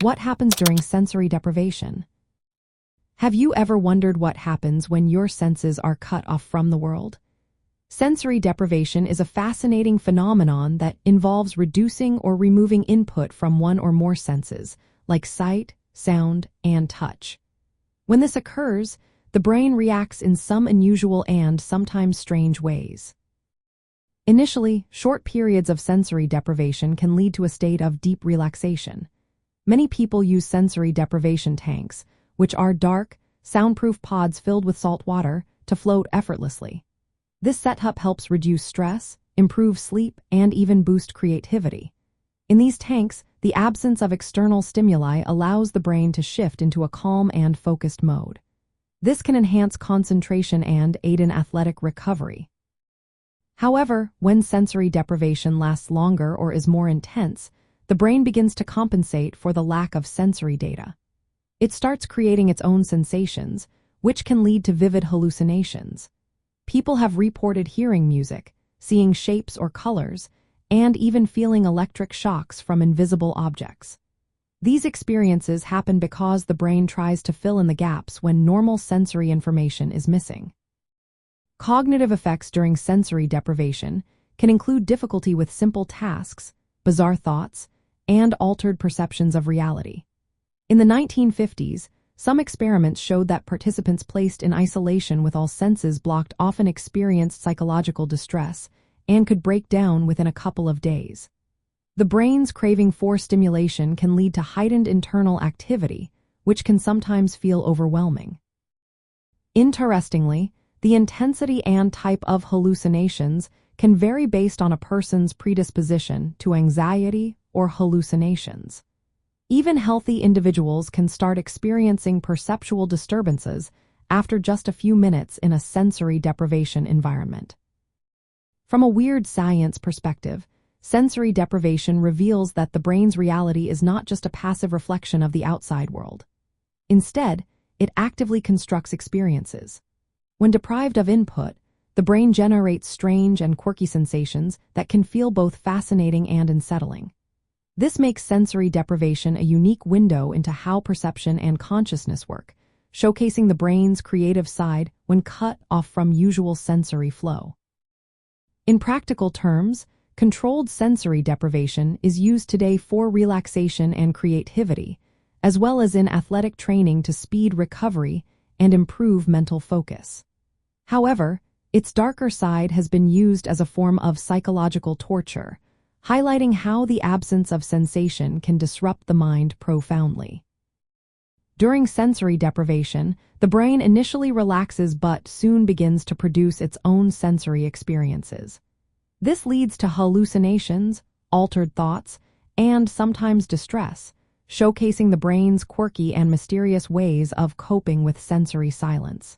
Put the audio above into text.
What happens during sensory deprivation? Have you ever wondered what happens when your senses are cut off from the world? Sensory deprivation is a fascinating phenomenon that involves reducing or removing input from one or more senses, like sight, sound, and touch. When this occurs, the brain reacts in some unusual and sometimes strange ways. Initially, short periods of sensory deprivation can lead to a state of deep relaxation. Many people use sensory deprivation tanks, which are dark, soundproof pods filled with salt water, to float effortlessly. This setup helps reduce stress, improve sleep, and even boost creativity. In these tanks, the absence of external stimuli allows the brain to shift into a calm and focused mode. This can enhance concentration and aid in athletic recovery. However, when sensory deprivation lasts longer or is more intense, the brain begins to compensate for the lack of sensory data. It starts creating its own sensations, which can lead to vivid hallucinations. People have reported hearing music, seeing shapes or colors, and even feeling electric shocks from invisible objects. These experiences happen because the brain tries to fill in the gaps when normal sensory information is missing. Cognitive effects during sensory deprivation can include difficulty with simple tasks, bizarre thoughts, and altered perceptions of reality. In the 1950s, some experiments showed that participants placed in isolation with all senses blocked often experienced psychological distress and could break down within a couple of days. The brain's craving for stimulation can lead to heightened internal activity, which can sometimes feel overwhelming. Interestingly, the intensity and type of hallucinations can vary based on a person's predisposition to anxiety or hallucinations. Even healthy individuals can start experiencing perceptual disturbances after just a few minutes in a sensory deprivation environment. From a weird science perspective, sensory deprivation reveals that the brain's reality is not just a passive reflection of the outside world. Instead, it actively constructs experiences. When deprived of input, the brain generates strange and quirky sensations that can feel both fascinating and unsettling. This makes sensory deprivation a unique window into how perception and consciousness work, showcasing the brain's creative side when cut off from usual sensory flow. In practical terms, controlled sensory deprivation is used today for relaxation and creativity, as well as in athletic training to speed recovery and improve mental focus. However, its darker side has been used as a form of psychological torture, highlighting how the absence of sensation can disrupt the mind profoundly. During sensory deprivation, the brain initially relaxes but soon begins to produce its own sensory experiences. This leads to hallucinations, altered thoughts, and sometimes distress, showcasing the brain's quirky and mysterious ways of coping with sensory silence.